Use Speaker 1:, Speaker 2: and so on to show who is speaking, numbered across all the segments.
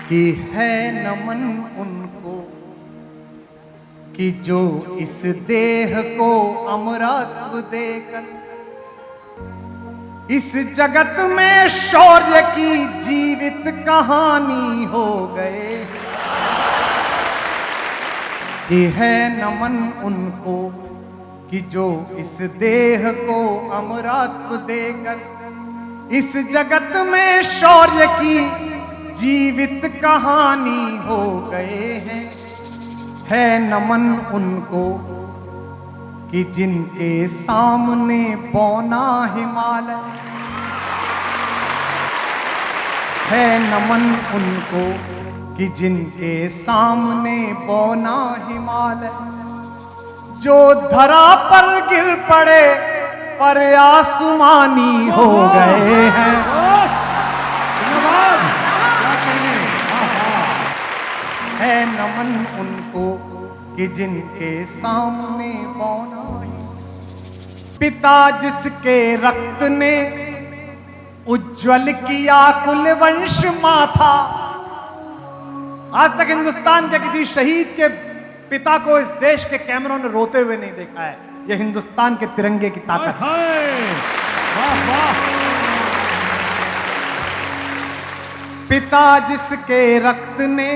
Speaker 1: कि है नमन उनको कि जो इस देह को अमरत्व देकर इस जगत में शौर्य की जीवित कहानी हो गए। कि है नमन उनको कि जो इस देह को अमरत्व देकर इस जगत में शौर्य की जीवित कहानी हो गए हैं। है नमन उनको कि जिनके सामने बौना हिमालय, है नमन उनको कि जिनके सामने बौना हिमालय, जो धरा पर गिर पड़े पर आसमानी हो गए हैं। है नमन उनको कि जिनके सामने बौना ही। पिता जिसके रक्त ने उज्जवल किया कुल वंश माथा। आज तक हिंदुस्तान के किसी शहीद के पिता को इस देश के कैमरों ने रोते हुए नहीं देखा है। यह हिंदुस्तान के तिरंगे की ताकत है। पिता जिसके रक्त ने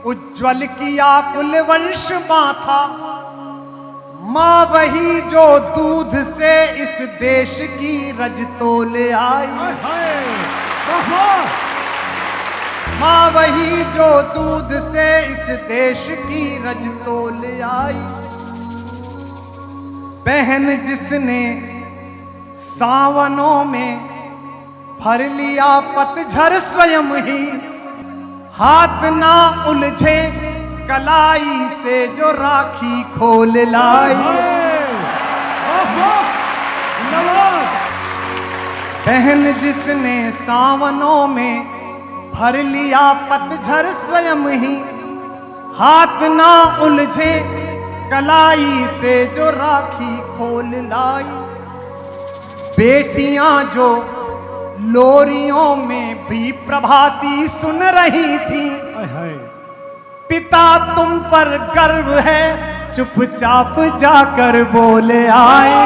Speaker 1: उज्जवल किया कुल वंश माथा, मां वही जो दूध से इस देश की रज तोले आई। मां वही जो दूध से इस देश की रज तोले आई। बहन जिसने सावनों में भर लिया पतझर स्वयं ही, हाथ ना उलझे कलाई से जो राखी खोल लाई। बहन जिसने सावनों में भर लिया पतझर स्वयं ही, हाथ ना उलझे कलाई से जो राखी खोल लाई। बेटियां जो लोरियों में भी प्रभाती सुन रही थी, पिता तुम पर गर्व है चुपचाप जाकर बोले आए।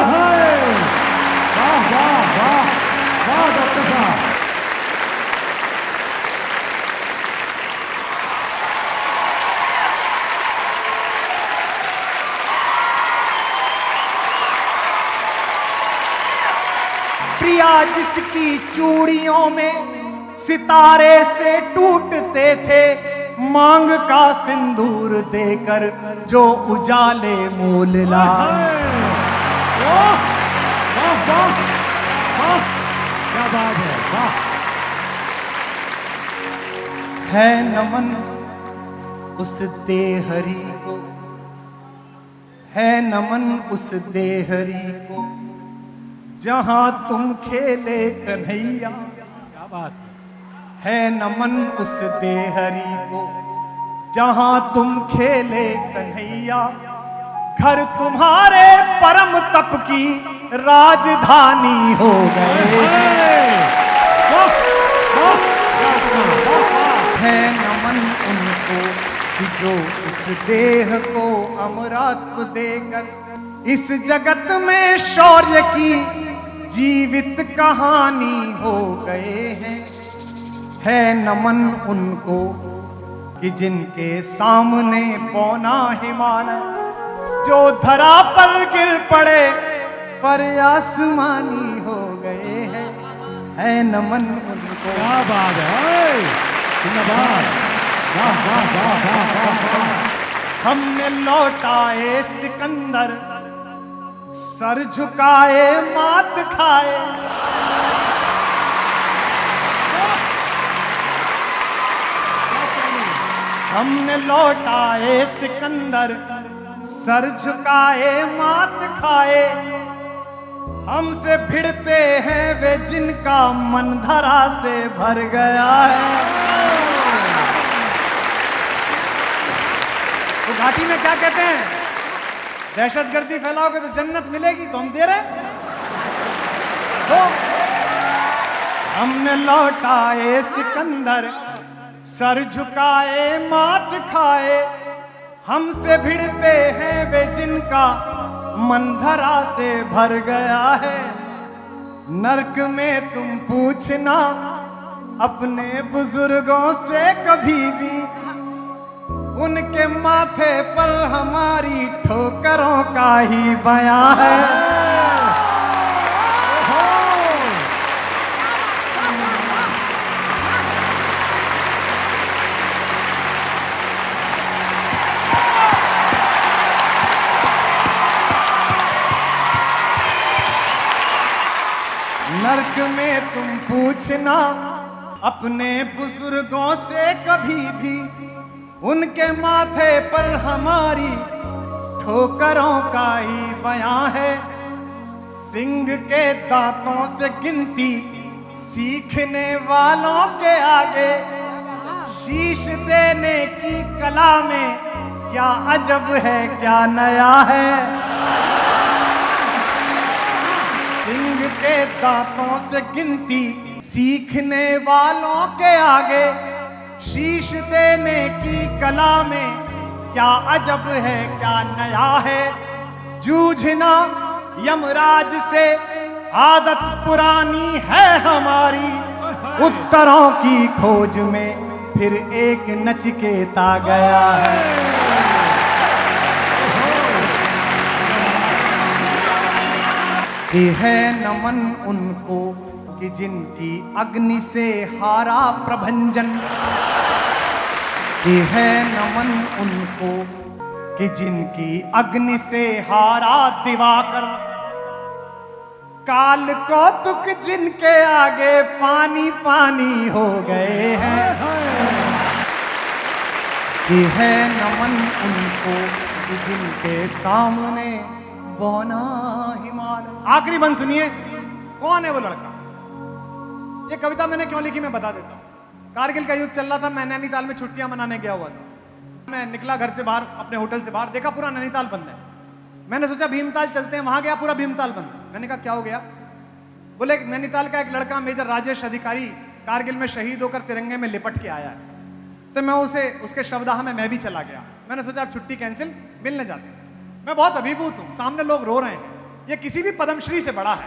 Speaker 1: प्रिया जिसकी चूड़ियों में सितारे से टूटते थे, मांग का सिंदूर देकर जो उजाले मोल लाए। क्या बात है, वाह। है नमन उस देहरी को, है नमन उस देहरी को जहां तुम खेले कन्हैया। क्या बात है नमन उस देहरी को जहां तुम खेले कन्हैया। घर तुम्हारे परम तप की राजधानी हो गए। है नमन उनको कि जो इस देह को अमरत्व देकर इस जगत में शौर्य की जीवित कहानी हो गए हैं। है नमन उनको कि जिनके सामने पौना हिमालय, जो धरा पर गिर पड़े पर आसमानी हो गए हैं। है नमन उनको। क्या बात है, हमने लौटाए सिकंदर, सर झुकाए मात खाए। हमने लौटाए सिकंदर, सर झुकाए मात खाए। हमसे भिड़ते हैं वे जिनका मन धरा से भर गया है। तो घाटी में क्या कहते हैं, दहशतगर्दी फैलाओगे तो जन्नत मिलेगी, तो हम दे रहे हैं। तो हमने लौटाए सिकंदर, सर झुकाए मात खाए हमसे भिड़ते हैं वे जिनका मन धरा से भर गया है। नर्क में तुम पूछना अपने बुजुर्गों से कभी भी, उनके माथे पर हमारी ठोकरों का ही बयां है। नर्क में तुम पूछना अपने बुजुर्गों से कभी भी, उनके माथे पर हमारी ठोकरों का ही बयां है। सिंह के दांतों से गिनती सीखने वालों के आगे, शीश देने की कला में क्या अजब है क्या नया है। सिंह के दांतों से गिनती सीखने वालों के आगे, शीश देने की कला में क्या अजब है क्या नया है। जूझना यमराज से आदत पुरानी है हमारी, उत्तरों की खोज में फिर एक नचिकेता गया है। कि है नमन उनको कि जिनकी अग्नि से हारा प्रभंजन, कि है नमन उनको कि जिनकी अग्नि से हारा दिवाकर, काल कौतुक जिनके आगे पानी पानी हो गए हैं। कि है नमन उनको कि जिनके सामने बौना हिमालय। आखिरी बंद सुनिए, कौन है वो लड़का? ये कविता मैंने क्यों लिखी मैं बता देता हूं। कारगिल का युद्ध चल रहा था, मैं नैनीताल में छुट्टियां मनाने गया हुआ था। मैं निकला घर से बाहर, अपने होटल से बाहर, देखा पूरा नैनीताल बंद है। मैंने सोचा भीमताल चलते हैं, वहां गया पूरा भीमताल बंद है। मैंने कहा क्या हो गया? बोले नैनीताल का एक लड़का मेजर राजेश अधिकारी कारगिल में शहीद होकर तिरंगे में लिपट के आया है। तो मैं उसके शवदाह में मैं भी चला गया। मैंने सोचा अब छुट्टी कैंसिल, मिलने जाते हैं। मैं बहुत अभिभूत हूं, सामने लोग रो रहे हैं, ये किसी भी पद्मश्री से बड़ा है।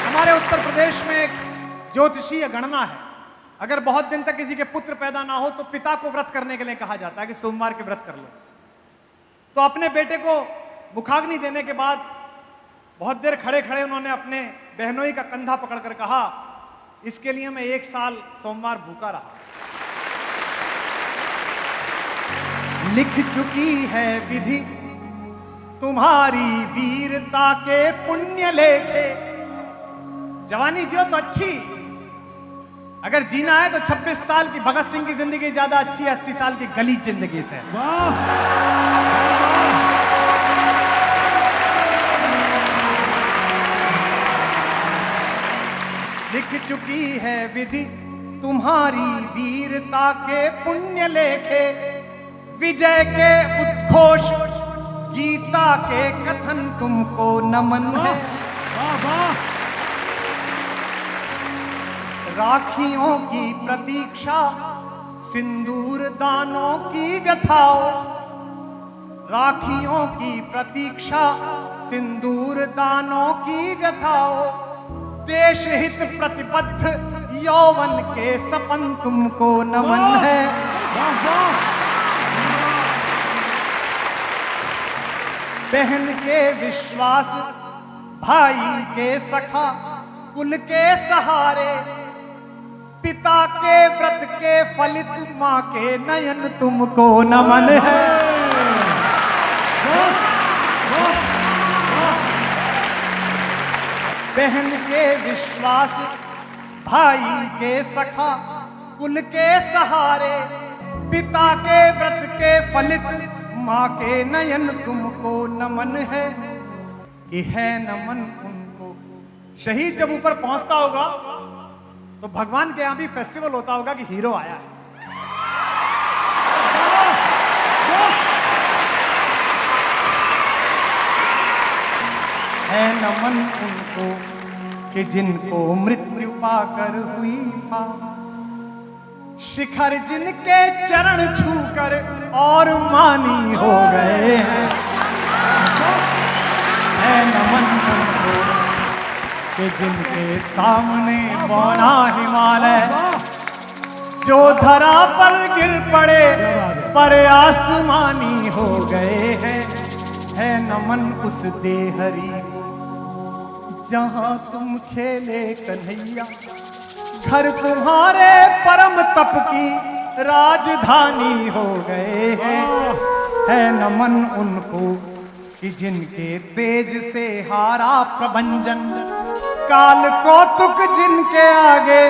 Speaker 1: हमारे उत्तर प्रदेश में एक ज्योतिषीय गणना है, अगर बहुत दिन तक किसी के पुत्र पैदा ना हो तो पिता को व्रत करने के लिए कहा जाता है कि सोमवार के व्रत कर लो। तो अपने बेटे को मुखाग्नि देने के बाद बहुत देर खड़े खड़े उन्होंने अपने बहनोई का कंधा पकड़कर कहा, इसके लिए मैं 1 साल सोमवार भूखा रहा। लिख चुकी है विधि तुम्हारी वीरता के पुण्य लेखे। जवानी जियो तो अच्छी, अगर जीना है तो 26 साल की भगत सिंह की जिंदगी ज्यादा अच्छी है 80 साल की गली जिंदगी से। लिख चुकी है विधि तुम्हारी वीरता के पुण्य लेखे, विजय के उद्घोष गीता के कथन तुमको नमन है। राखियों की प्रतीक्षा सिंदूर दानों की व्यथाओ, राखियों की प्रतीक्षा सिंदूर दानों की व्यथाओ, देश हित प्रतिबद्ध यौवन के सपन तुमको नमन है। बहन के विश्वास भाई के सखा कुल के सहारे, पिता के व्रत के फलित मां के नयन तुमको नमन है। बहन के विश्वास भाई के सखा कुल के सहारे, पिता के व्रत के फलित मां के नयन तुमको नमन है। कि है नमन उनको। शहीद जब ऊपर पहुंचता होगा तो भगवान के यहां भी फेस्टिवल होता होगा कि हीरो आया है। है नमन उनको कि जिनको मृत्यु पाकर हुई पार। शिखर जिनके चरण छूकर और मानी हो गए हैं, है नमन उनको कि जिनके सामने बौना हिमालय जो धरा पर गिर पड़े पर आसमानी हो गए हैं। है नमन उस देहरी को जहां तुम खेले कन्हैया, घर तुम्हारे परम तप की राजधानी हो गए हैं। है नमन उनको कि जिनके तेज से हारा प्रभंजन, काल कौतुक जिनके आगे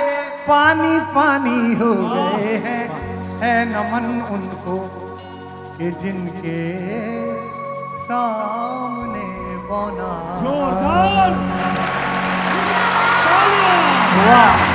Speaker 1: पानी पानी हो गए हैं। है नमन उनको कि जिनके सामने बौना
Speaker 2: जोरदार
Speaker 1: वाह